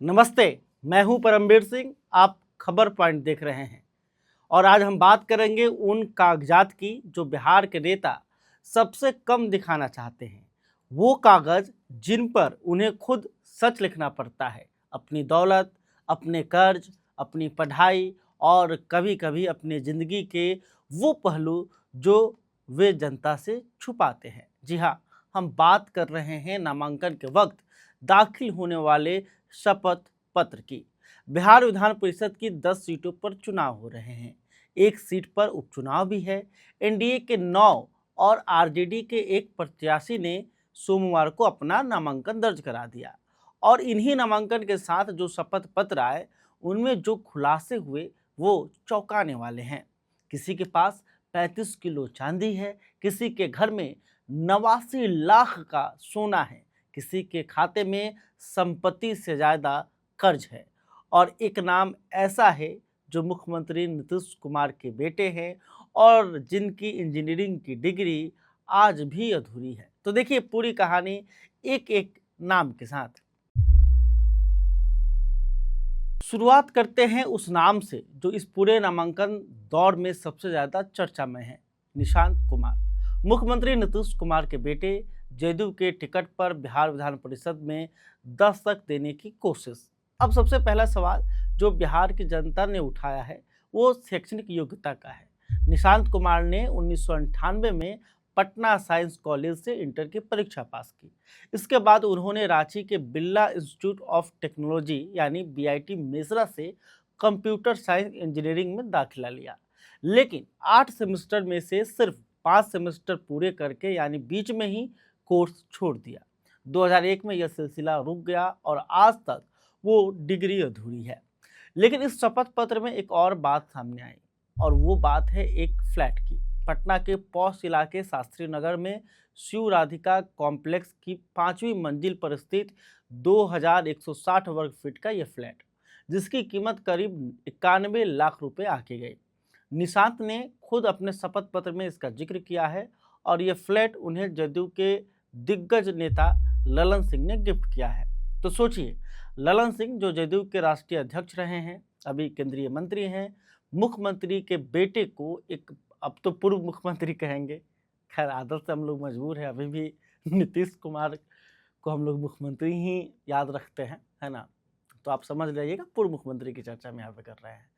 नमस्ते, मैं हूं परमवीर सिंह। आप खबर पॉइंट देख रहे हैं और आज हम बात करेंगे उन कागजात की जो बिहार के नेता सबसे कम दिखाना चाहते हैं। वो कागज जिन पर उन्हें खुद सच लिखना पड़ता है, अपनी दौलत, अपने कर्ज, अपनी पढ़ाई और कभी-कभी अपनी ज़िंदगी के वो पहलू जो वे जनता से छुपाते हैं। जी हाँ, हम बात कर रहे हैं नामांकन के वक्त दाखिल होने वाले शपथ पत्र की। बिहार विधान परिषद की 10 सीटों पर चुनाव हो रहे हैं। एक सीट पर उपचुनाव भी है। एनडीए के 9 और आरजेडी के एक प्रत्याशी ने सोमवार को अपना नामांकन दर्ज करा दिया और इन्हीं नामांकन के साथ जो शपथ पत्र आए उनमें जो खुलासे हुए वो चौंकाने वाले हैं। किसी के पास 35 किलो चांदी है, किसी के घर में 89 लाख का सोना है, किसी के खाते में संपत्ति से ज़्यादा कर्ज है और एक नाम ऐसा है जो मुख्यमंत्री नीतीश कुमार के बेटे हैं और जिनकी इंजीनियरिंग की डिग्री आज भी अधूरी है। तो देखिए पूरी कहानी एक एक नाम के साथ। शुरुआत करते हैं उस नाम से जो इस पूरे नामांकन दौर में सबसे ज़्यादा चर्चा में है, निशांत कुमार। मुख्यमंत्री नीतीश कुमार के बेटे जदयू के टिकट पर बिहार विधान परिषद में दस्तक देने की कोशिश। अब सबसे पहला सवाल जो बिहार की जनता ने उठाया है वो शैक्षणिक योग्यता का है। निशांत कुमार ने 1998 में पटना साइंस कॉलेज से इंटर की परीक्षा पास की। इसके बाद उन्होंने रांची के बिरला इंस्टीट्यूट ऑफ टेक्नोलॉजी यानी बीआईटी मेसरा से कंप्यूटर साइंस इंजीनियरिंग में दाखिला लिया, लेकिन 8 सेमेस्टर में से सिर्फ 5 सेमेस्टर पूरे करके यानी बीच में ही कोर्स छोड़ दिया। 2001 में यह सिलसिला रुक गया और आज तक वो डिग्री अधूरी है। लेकिन इस शपथ पत्र में एक और बात सामने आई और वो बात है एक फ्लैट की। पटना के पॉश इलाके शास्त्री नगर में शिव राधिका कॉम्प्लेक्स की 5वीं मंजिल पर स्थित 2160 वर्ग फीट का यह फ्लैट, जिसकी कीमत करीब 91 लाख रुपए आके गई। निशांत ने खुद अपने शपथ पत्र में इसका जिक्र किया है और यह फ्लैट उन्हें जदयू के दिग्गज नेता ललन सिंह ने गिफ्ट किया है। तो सोचिए, ललन सिंह जो जदयू के राष्ट्रीय अध्यक्ष रहे हैं, अभी केंद्रीय मंत्री हैं, मुख्यमंत्री के बेटे को एक, अब तो पूर्व मुख्यमंत्री कहेंगे, खैर आदत से हम लोग मजबूर है, अभी भी नीतीश कुमार को हम लोग मुख्यमंत्री ही याद रखते हैं, है ना। तो आप समझ लीजिएगा पूर्व मुख्यमंत्री की चर्चा में यहाँ पे कर रहे हैं।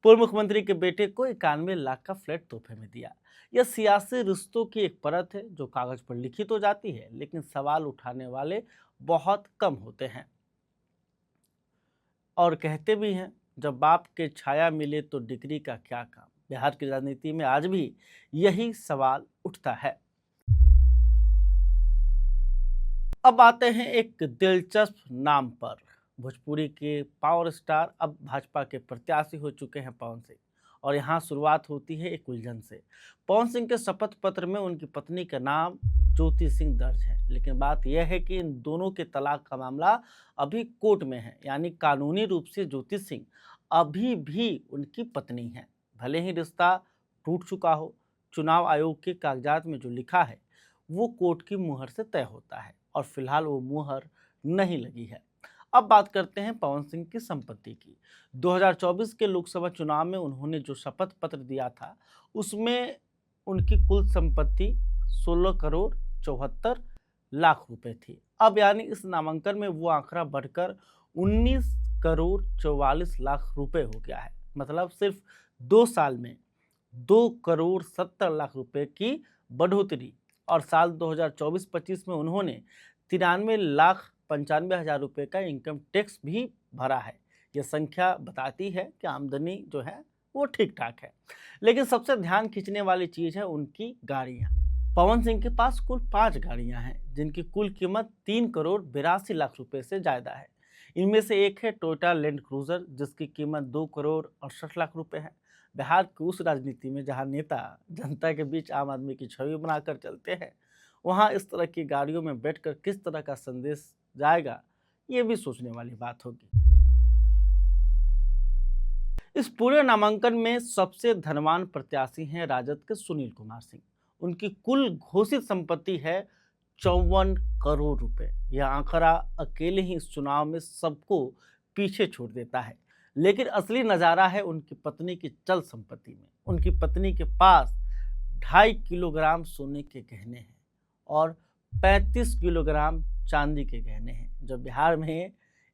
पूर्व मुख्यमंत्री के बेटे को 91 लाख का फ्लैट तोहफे में दिया। यह सियासी रिश्तों की एक परत है जो कागज पर लिखी तो जाती है, लेकिन सवाल उठाने वाले बहुत कम होते हैं। और कहते भी हैं जब बाप के छाया मिले तो डिग्री का क्या काम। बिहार की राजनीति में आज भी यही सवाल उठता है। अब आते हैं एक दिलचस्प नाम पर। भोजपुरी के पावर स्टार अब भाजपा के प्रत्याशी हो चुके हैं पवन सिंह, और यहाँ शुरुआत होती है एक उलझन से। पवन सिंह के शपथ पत्र में उनकी पत्नी का नाम ज्योति सिंह दर्ज है, लेकिन बात यह है कि इन दोनों के तलाक का मामला अभी कोर्ट में है, यानी कानूनी रूप से ज्योति सिंह अभी भी उनकी पत्नी है। भले ही रिश्ता टूट चुका हो, चुनाव आयोग के कागजात में जो लिखा है वो कोर्ट की मुहर से तय होता है और फिलहाल वो मुहर नहीं लगी है। अब बात करते हैं पवन सिंह की संपत्ति की। 2024 के लोकसभा चुनाव में उन्होंने जो शपथ पत्र दिया था उसमें उनकी कुल संपत्ति 16 करोड़ 74 लाख रुपए थी। अब यानी इस नामांकन में वो आंकड़ा बढ़कर 19 करोड़ 44 लाख रुपए हो गया है। मतलब सिर्फ 2 साल में 2 करोड़ 70 लाख रुपए की बढ़ोतरी। और साल 2024-25 में उन्होंने 93 लाख 95 हज़ार रुपये का इनकम टैक्स भी भरा है। यह संख्या बताती है कि आमदनी जो है वो ठीक ठाक है। लेकिन सबसे ध्यान खींचने वाली चीज़ है उनकी गाड़ियाँ। पवन सिंह के पास कुल 5 गाड़ियाँ हैं जिनकी कुल कीमत 3 करोड़ 82 लाख रुपए से ज़्यादा है। इनमें से एक है टोयोटा लैंड क्रूजर जिसकी कीमत 2 करोड़ 68 लाख रुपए है। बिहार की उस राजनीति में जहां नेता जनता के बीच आम आदमी की छवि बनाकर चलते हैं, वहां इस तरह की गाड़ियों में बैठकर किस तरह का संदेश जाएगा, ये भी सोचने वाली बात होगी। इस पूरे नामांकन में सबसे धनवान प्रत्याशी हैं राजद के सुनील कुमार सिंह। उनकी कुल घोषित संपत्ति है 54 करोड़ रुपए। यह आंकड़ा अकेले ही इस चुनाव में सबको पीछे छोड़ देता है। लेकिन असली नज़ारा है उनकी पत्नी की चल संपत्ति में। उनकी पत्नी के पास 2.5 किलोग्राम सोने के गहने हैं और 35 किलोग्राम चांदी के गहने हैं। जब बिहार में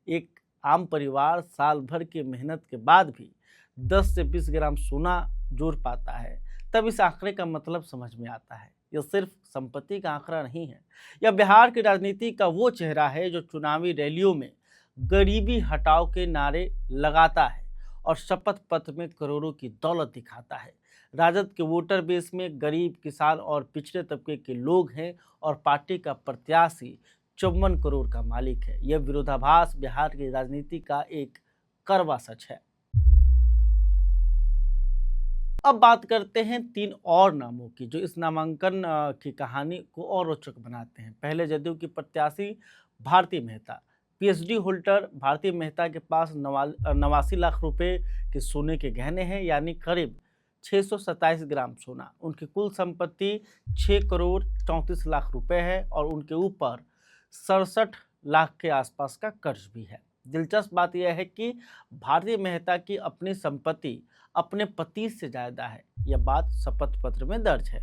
एक आम परिवार साल भर की मेहनत के बाद भी 10 से 20 ग्राम सोना जोड़ पाता है, तब इस आंकड़े का मतलब समझ में आता है। यह सिर्फ संपत्ति का आंकड़ा नहीं है, यह बिहार की राजनीति का वो चेहरा है जो चुनावी रैलियों में गरीबी हटाओ के नारे लगाता है और शपथ पत्र में करोड़ों की दौलत दिखाता है। राजद के वोटर बेस में गरीब, किसान और पिछड़े तबके के लोग हैं और पार्टी का प्रत्याशी 54 करोड़ का मालिक है। यह विरोधाभास बिहार की राजनीति का एक कड़वा सच है। अब बात करते हैं 3 और नामों की जो इस नामांकन की कहानी को और रोचक बनाते हैं। पहले जदयू की प्रत्याशी भारती मेहता। पीएचडी होल्डर भारती मेहता के पास 89 लाख रुपए के सोने के गहने हैं, यानी करीब 627 ग्राम सोना। उनकी कुल संपत्ति 6 करोड़ 34 लाख रुपए है और उनके ऊपर 67 लाख के आसपास का कर्ज भी है। दिलचस्प बात यह है कि भारती मेहता की अपनी संपत्ति अपने पति से ज़्यादा है। यह बात शपथ पत्र में दर्ज है।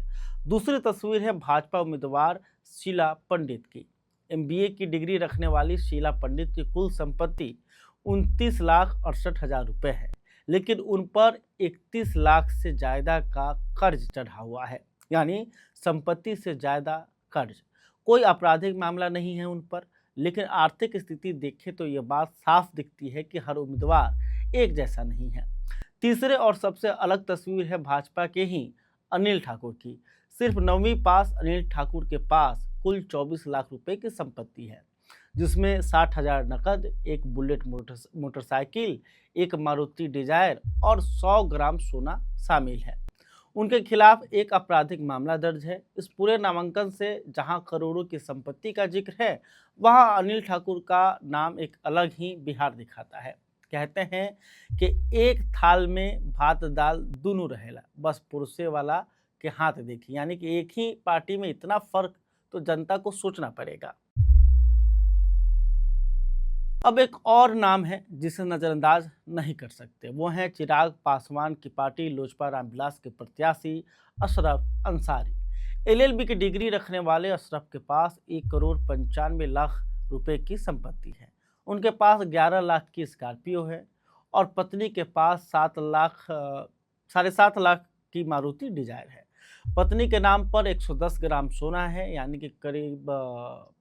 दूसरी तस्वीर है भाजपा उम्मीदवार शीला पंडित की। एमबीए की डिग्री रखने वाली शीला पंडित की कुल संपत्ति 29,68,000 रुपये है, लेकिन उन पर 31 लाख से ज़्यादा का कर्ज चढ़ा हुआ है, यानी संपत्ति से ज़्यादा कर्ज। कोई आपराधिक मामला नहीं है उन पर, लेकिन आर्थिक स्थिति देखें तो ये बात साफ दिखती है कि हर उम्मीदवार एक जैसा नहीं है। तीसरे और सबसे अलग तस्वीर है भाजपा के ही अनिल ठाकुर की। सिर्फ 9वीं पास अनिल ठाकुर के पास कुल 24 लाख रुपए की संपत्ति है, जिसमें 60,000 नकद, एक बुलेट मोटरसाइकिल, एक मारुति डिजायर और 100 ग्राम सोना शामिल है। उनके खिलाफ एक आपराधिक मामला दर्ज है। इस पूरे नामांकन से जहां करोड़ों की संपत्ति का जिक्र है, वहां अनिल ठाकुर का नाम एक अलग ही बिहार दिखाता है। कहते हैं कि एक थाल में भात दाल दोनों रहेला, बस पुरुषे वाला के हाथ देखिए, यानी कि एक ही पार्टी में इतना फर्क तो जनता को सोचना पड़ेगा। अब एक और नाम है जिसे नज़रअंदाज नहीं कर सकते, वो है चिराग पासवान की पार्टी लोजपा रामविलास के प्रत्याशी अशरफ अंसारी। एलएलबी की डिग्री रखने वाले अशरफ के पास 1 करोड़ 95 लाख रुपए की संपत्ति है। उनके पास 11 लाख की स्कॉर्पियो है और पत्नी के पास 7.5 लाख की मारुति डिजायर है। पत्नी के नाम पर 110 ग्राम सोना है, यानी कि करीब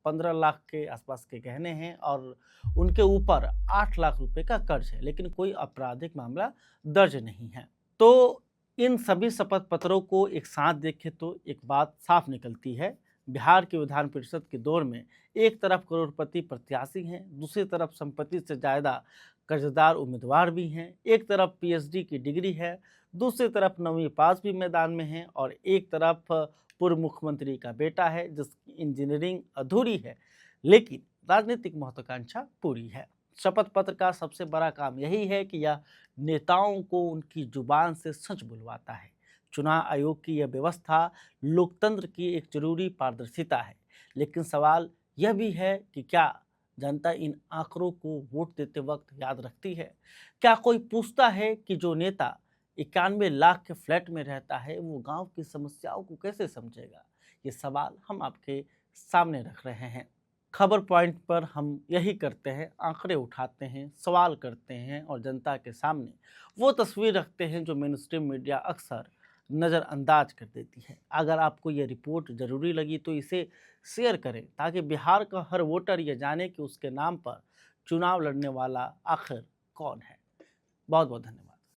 15 लाख के आसपास के गहने हैं और उनके ऊपर 8 लाख रुपए का कर्ज है, लेकिन कोई आपराधिक मामला दर्ज नहीं है। तो इन सभी शपथ पत्रों को एक साथ देखें तो एक बात साफ निकलती है। बिहार के विधान परिषद के दौर में एक तरफ करोड़पति प्रत्याशी हैं, दूसरी तरफ संपत्ति से ज़्यादा कर्जदार उम्मीदवार भी हैं। एक तरफ पीएचडी की डिग्री है, दूसरी तरफ 9वीं पास भी मैदान में है और एक तरफ पूर्व मुख्यमंत्री का बेटा है जिसकी इंजीनियरिंग अधूरी है, लेकिन राजनीतिक महत्वाकांक्षा पूरी है। शपथ पत्र का सबसे बड़ा काम यही है कि यह नेताओं को उनकी जुबान से सच बुलवाता है। चुनाव आयोग की यह व्यवस्था लोकतंत्र की एक जरूरी पारदर्शिता है, लेकिन सवाल यह भी है कि क्या जनता इन आंकड़ों को वोट देते वक्त याद रखती है? क्या कोई पूछता है कि जो नेता 91 लाख के फ्लैट में रहता है वो गांव की समस्याओं को कैसे समझेगा? ये सवाल हम आपके सामने रख रहे हैं। खबर पॉइंट पर हम यही करते हैं, आंकड़े उठाते हैं, सवाल करते हैं और जनता के सामने वो तस्वीर रखते हैं जो मेन स्ट्रीम मीडिया अक्सर नज़रअंदाज कर देती है। अगर आपको ये रिपोर्ट ज़रूरी लगी तो इसे शेयर करें ताकि बिहार का हर वोटर ये जाने कि उसके नाम पर चुनाव लड़ने वाला आखिर कौन है। बहुत बहुत धन्यवाद।